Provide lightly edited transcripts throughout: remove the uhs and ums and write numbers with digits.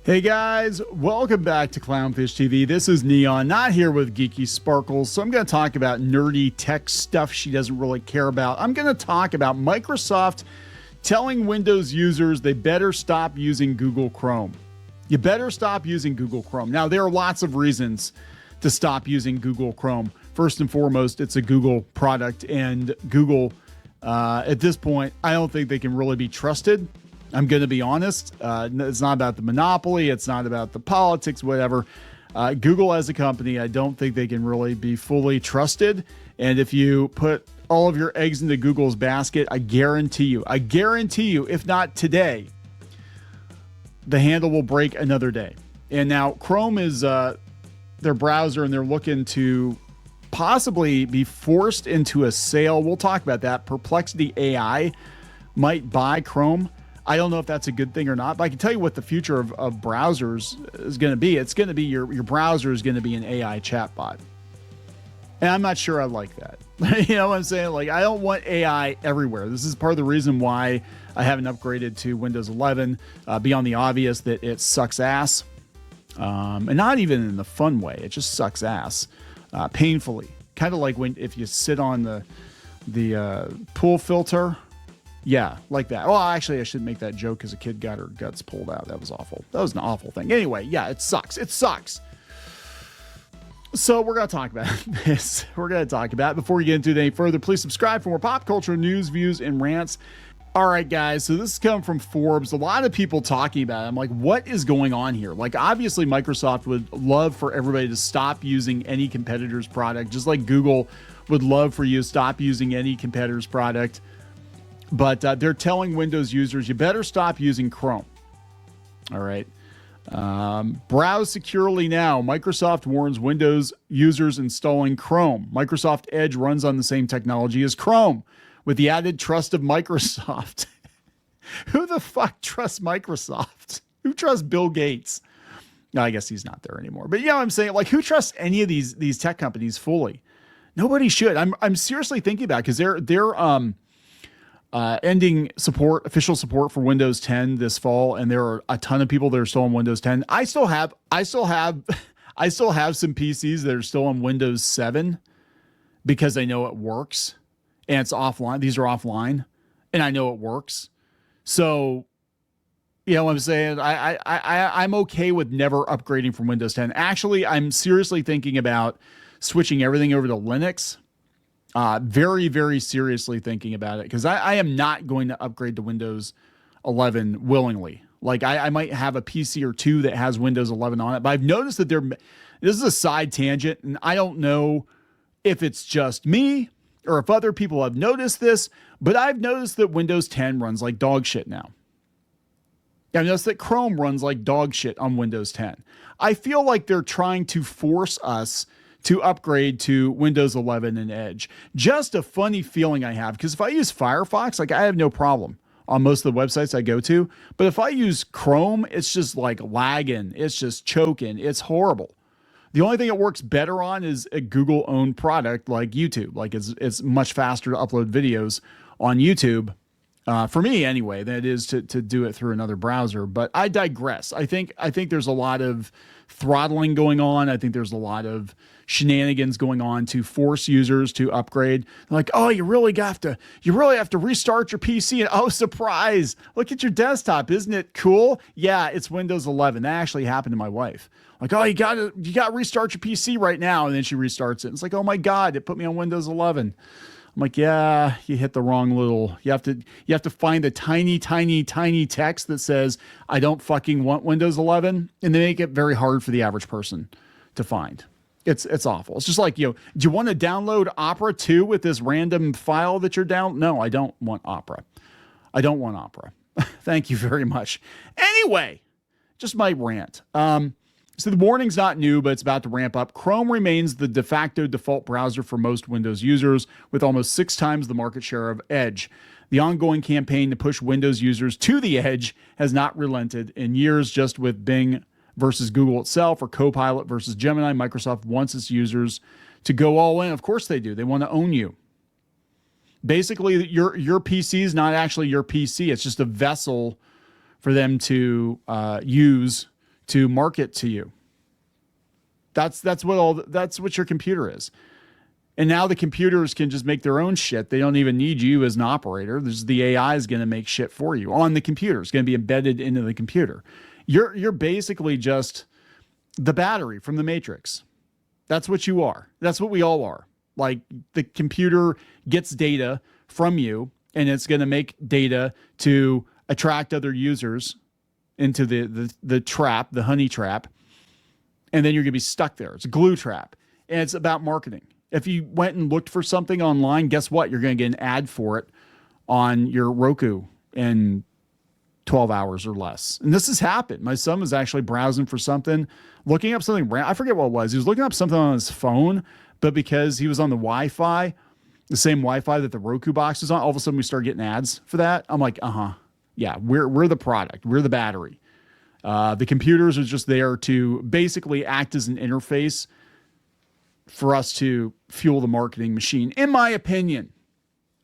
Hey guys, welcome back to Clownfish TV. This is Kneon, not here with Geeky Sparkles. So I'm going to talk about nerdy tech stuff she doesn't really care about. I'm going to talk about Microsoft telling Windows users they better stop using Google Chrome. You better stop using Google Chrome. Now, there are lots of reasons to stop using Google Chrome. First and foremost, it's a Google product, and Google, at this point, I don't think they can really be trusted. I'm going to be honest. It's not about the monopoly. It's not about the politics, whatever. Google as a company, I don't think they can really be fully trusted. And if you put all of your eggs into Google's basket, I guarantee you, if not today, the handle will break another day. And now Chrome is their browser, and they're looking to possibly be forced into a sale. We'll talk about that. Perplexity AI might buy Chrome. I don't know if that's a good thing or not, but I can tell you what the future of browsers is going to be. It's going to be your browser is going to be an AI chatbot. And I'm not sure I like that. You know what I'm saying? Like, I don't want AI everywhere. This is part of the reason why I haven't upgraded to Windows 11, beyond the obvious that it sucks ass. And not even in the fun way. It just sucks ass, painfully. Kind of like if you sit on the pool filter. Yeah, like that. Well, actually, I shouldn't make that joke because a kid got her guts pulled out. That was awful. That was an awful thing. Anyway, yeah, it sucks. It sucks. So we're going to talk about this. We're going to talk about it. Before we get into it any further, please subscribe for more pop culture news, views, and rants. All right, guys. So this is coming from Forbes. A lot of people talking about it. I'm like, what is going on here? Like, obviously, Microsoft would love for everybody to stop using any competitor's product, just like Google would love for you to stop using any competitor's product. But they're telling Windows users, you better stop using Chrome. All right. Browse securely now. Microsoft warns Windows users installing Chrome. Microsoft Edge runs on the same technology as Chrome with the added trust of Microsoft. Who the fuck trusts Microsoft? Who trusts Bill Gates? No, I guess he's not there anymore. But yeah, I'm saying, like, who trusts any of these tech companies fully? Nobody should. I'm seriously thinking about it because they're ending official support for Windows 10 this fall, and there are a ton of people that are still on Windows 10. I still have some PCs that are still on Windows 7 because I know it works, and it's offline. These are offline, and I know it works. So, you know what I'm saying? I'm okay with never upgrading from Windows 10. Actually, I'm seriously thinking about switching everything over to Linux. Very, very seriously thinking about it because I am not going to upgrade to Windows 11 willingly. Like, I might have a PC or two that has Windows 11 on it, but I've noticed that this is a side tangent, and I don't know if it's just me or if other people have noticed this, but I've noticed that Windows 10 runs like dog shit now. I've noticed that Chrome runs like dog shit on Windows 10. I feel like they're trying to force us to upgrade to Windows 11 and Edge. Just a funny feeling I have, because if I use Firefox, like, I have no problem on most of the websites I go to. But if I use Chrome, it's just like lagging. It's just choking. It's horrible. The only thing it works better on is a Google-owned product like YouTube. Like, it's much faster to upload videos on YouTube, for me anyway, than it is to do it through another browser. But I digress. I think there's a lot of throttling going on. I think there's a lot of shenanigans going on to force users to upgrade. They're like, oh, you really have to restart your PC. And oh, surprise, look at your desktop. Isn't it cool? Yeah, it's Windows 11. That actually happened to my wife. Like, oh, you got to restart your PC right now. And then she restarts it. It's like, oh my God, it put me on Windows 11. I'm like, yeah, you hit the wrong little, you have to find the tiny text that says, I don't fucking want Windows 11. And they make it very hard for the average person to find. It's awful. It's just like, do you want to download Opera 2 with this random file that you're down? No, I don't want Opera. Thank you very much. Anyway, just my rant. So the warning's not new, but it's about to ramp up. Chrome remains the de facto default browser for most Windows users, with almost 6 times the market share of Edge. The ongoing campaign to push Windows users to the Edge has not relented in years. Just with Bing versus Google itself, or Copilot versus Gemini, Microsoft wants its users to go all in. Of course they do. They want to own you. Basically, your PC is not actually your PC. It's just a vessel for them to use to market to you. That's what your computer is. And now the computers can just make their own shit. They don't even need you as an operator. The AI is going to make shit for you on the computer. It's going to be embedded into the computer. You're basically just the battery from the Matrix. That's what you are. That's what we all are. Like, the computer gets data from you, and it's going to make data to attract other users into the trap, the honey trap. And then you're going to be stuck there. It's a glue trap. And it's about marketing. If you went and looked for something online, guess what? You're going to get an ad for it on your Roku in 12 hours or less. And this has happened. My son was actually browsing for something, looking up something. I forget what it was. He was looking up something on his phone, but because he was on the Wi-Fi, the same Wi-Fi that the Roku box is on, all of a sudden we start getting ads for that. I'm like, yeah, we're the product. We're the battery. The computers are just there to basically act as an interface for us to fuel the marketing machine, in my opinion,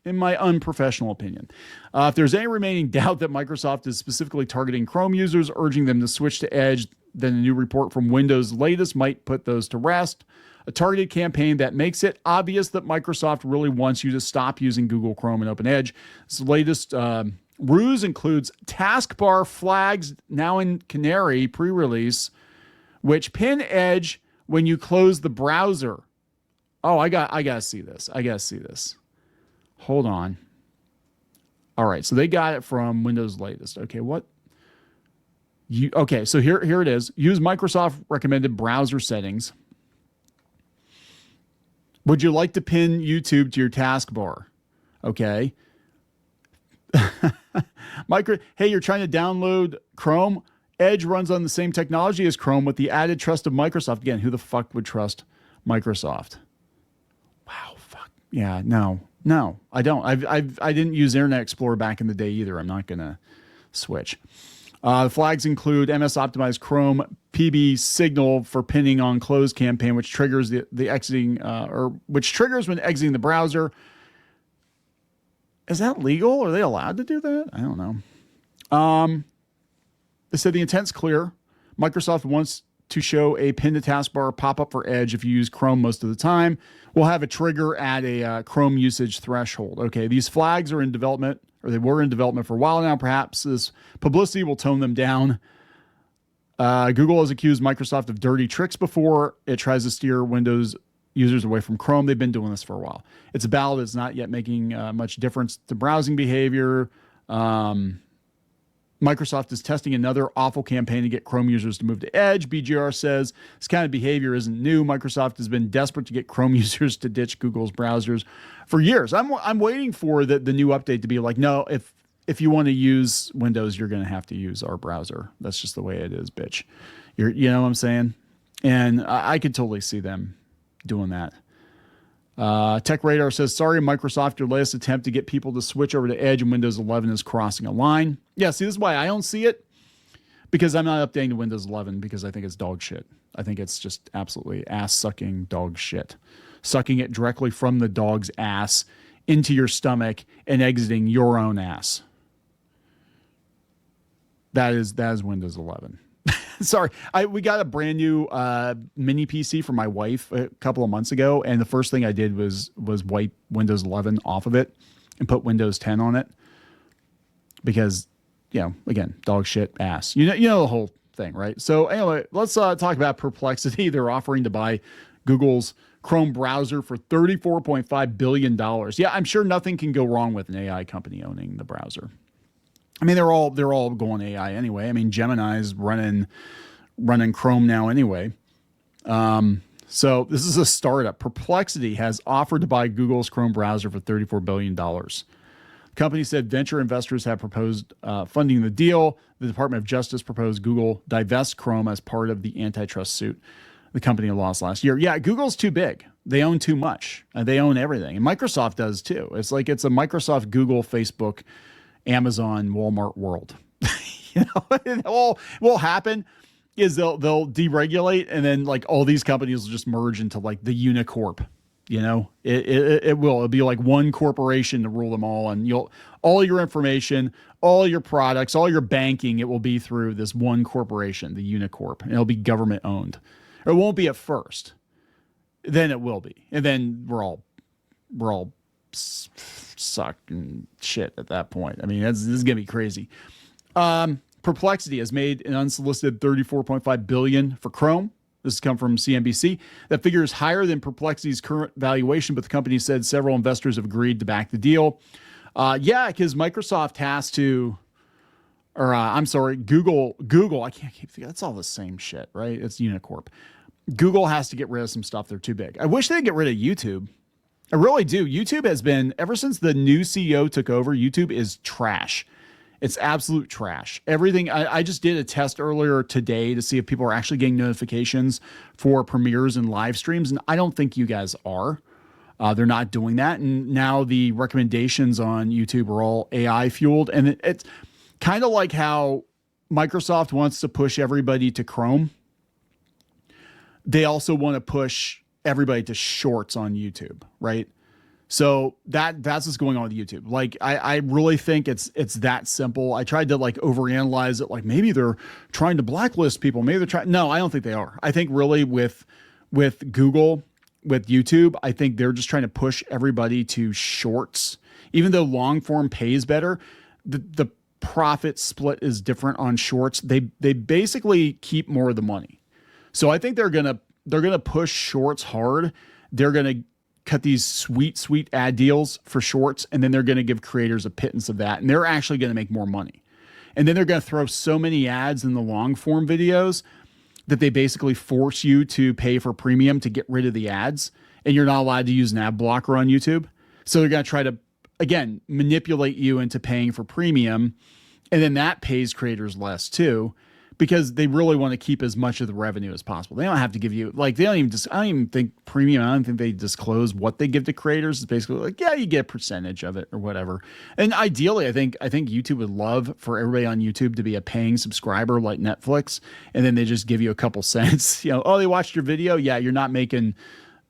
in my unprofessional opinion. If there's any remaining doubt that Microsoft is specifically targeting Chrome users, urging them to switch to Edge, then a new report from Windows latest might put those to rest. A targeted campaign that makes it obvious that Microsoft really wants you to stop using Google Chrome and Open Edge. This latest ruse includes taskbar flags, now in Canary pre-release, which pin Edge when you close the browser. Oh, I gotta see this. Hold on. All right, so they got it from Windows latest. Okay, so here it is. Use Microsoft recommended browser settings. Would you like to pin YouTube to your taskbar? Okay. Hey, you're trying to download Chrome. Edge runs on the same technology as Chrome with the added trust of Microsoft. Again, who the fuck would trust Microsoft? Wow, fuck. Yeah, no, I don't. I didn't use Internet Explorer back in the day either. I'm not going to switch. The flags include MS Optimized Chrome, PB Signal for pinning on close campaign, which triggers the exiting which triggers when exiting the browser. Is that legal? Are they allowed to do that? I don't know. They said the intent's clear. Microsoft wants to show a pin to taskbar pop-up for Edge if you use Chrome most of the time. We'll have a trigger at a Chrome usage threshold. Okay, these flags are in development, or they were in development for a while now. Perhaps this publicity will tone them down. Google has accused Microsoft of dirty tricks before. It tries to steer Windows users away from Chrome. They've been doing this for a while. It's a battle that's not yet making much difference to browsing behavior. Microsoft is testing another awful campaign to get Chrome users to move to Edge. BGR says this kind of behavior isn't new. Microsoft has been desperate to get Chrome users to ditch Google's browsers for years. I'm waiting for the new update to be like, no, if you want to use Windows, you're going to have to use our browser. That's just the way it is, bitch. You know what I'm saying? And I could totally see them doing that. Tech Radar says, sorry, Microsoft, your latest attempt to get people to switch over to Edge and Windows 11 is crossing a line. Yeah, see, this is why I don't see it, because I'm not updating to Windows 11 because I think it's dog shit. I think it's just absolutely ass-sucking dog shit. Sucking it directly from the dog's ass into your stomach and exiting your own ass. That is Windows 11. Sorry, we got a brand new mini PC for my wife a couple of months ago, and the first thing I did was wipe Windows 11 off of it and put Windows 10 on it because, again, dog shit ass. You know the whole thing, right? So anyway, let's talk about Perplexity. They're offering to buy Google's Chrome browser for $34.5 billion. Yeah, I'm sure nothing can go wrong with an AI company owning the browser. I mean, they're all going AI anyway. I mean, Gemini's running Chrome now anyway. So this is a startup. Perplexity has offered to buy Google's Chrome browser for $34 billion. The company said venture investors have proposed funding the deal. The Department of Justice proposed Google divest Chrome as part of the antitrust suit the company lost last year. Yeah, Google's too big. They own too much. They own everything. And Microsoft does too. It's like it's a Microsoft, Google, Facebook, Amazon, Walmart world. What will happen is they'll deregulate, and then like all these companies will just merge into like the Unicorp. You know, it will. It'll be like one corporation to rule them all, and all your information, all your products, all your banking, it will be through this one corporation, the Unicorp, and it'll be government owned. It won't be at first, then it will be, and then we're all sucked and shit at that point. I mean, this is gonna be crazy. Perplexity has made an unsolicited $34.5 billion for Chrome. This has come from CNBC. That figure is higher than Perplexity's current valuation, but the company said several investors have agreed to back the deal. Yeah, because Microsoft has to, or I'm sorry, Google, I can't keep thinking, that's all the same shit, right? It's Unicorp. Google has to get rid of some stuff. They're too big. I wish they'd get rid of YouTube. I really do. YouTube has been, ever since the new CEO took over, YouTube is trash. It's absolute trash. Everything. I just did a test earlier today to see if people are actually getting notifications for premieres and live streams, and I don't think you guys are. They're not doing that, and now the recommendations on YouTube are all AI fueled, and it's kind of like how Microsoft wants to push everybody to Chrome. They also want to push everybody to Shorts on YouTube, right? So that's what's going on with YouTube. Like, I really think it's that simple. I tried to like overanalyze it. Like maybe they're trying to blacklist people. Maybe they're trying. No, I don't think they are. I think really with Google, with YouTube, I think they're just trying to push everybody to Shorts. Even though long form pays better, the profit split is different on Shorts. They basically keep more of the money. So I think they're gonna push Shorts hard. They're gonna cut these sweet ad deals for Shorts, and then they're going to give creators a pittance of that, and they're actually going to make more money. And then they're going to throw so many ads in the long form videos that they basically force you to pay for premium to get rid of the ads, and you're not allowed to use an ad blocker on YouTube. So they're going to try to, again, manipulate you into paying for premium, and then that pays creators less too, because they really want to keep as much of the revenue as possible. They don't have to give you, like, I don't even think premium, I don't think they disclose what they give to creators. It's basically like, yeah, you get a percentage of it or whatever. And ideally, I think YouTube would love for everybody on YouTube to be a paying subscriber like Netflix. And then they just give you a couple cents, oh, they watched your video. Yeah, you're not making,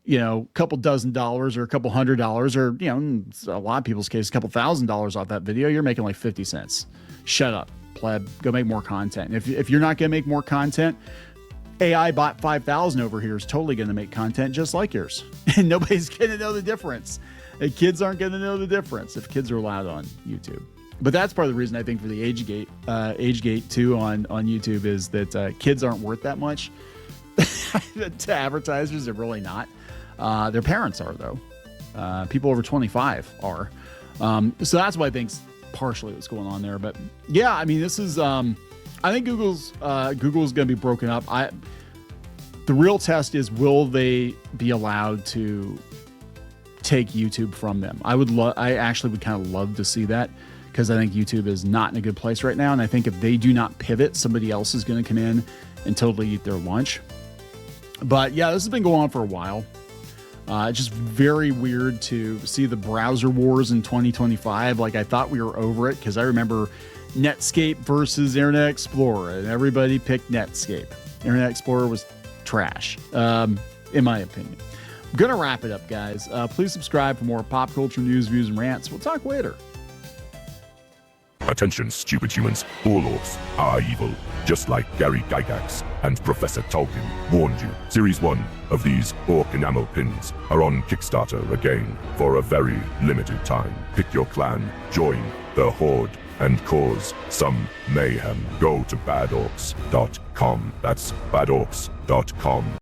a couple $dozen or a couple $100 or, in a lot of people's case, a couple $1,000 off that video. You're making like 50 cents. Shut up, pleb. Go make more content. If you're not going to make more content, AI bot 5,000 over here is totally going to make content just like yours. And nobody's going to know the difference. And kids aren't going to know the difference if kids are allowed on YouTube. But that's part of the reason I think for the age gate too on YouTube is that kids aren't worth that much. To advertisers, they're really not. Their parents are, though. People over 25 are. So that's why I think partially what's going on there. But yeah, I mean, this is I think Google's going to be broken up. The real test is, will they be allowed to take YouTube from them? I actually would kind of love to see that, because I think YouTube is not in a good place right now, and I think if they do not pivot, somebody else is going to come in and totally eat their lunch. But yeah, this has been going on for a while. It's just very weird to see the browser wars in 2025. Like, I thought we were over it, because I remember Netscape versus Internet Explorer, and everybody picked Netscape. Internet Explorer was trash, in my opinion. I'm going to wrap it up, guys. Please subscribe for more pop culture news, views, and rants. We'll talk later. Attention, stupid humans. All orcs are evil, just like Gary Gygax and Professor Tolkien warned you. Series 1 of these orc enamel pins are on Kickstarter again for a very limited time. Pick your clan, join the Horde, and cause some mayhem. Go to badorcs.com. That's badorcs.com.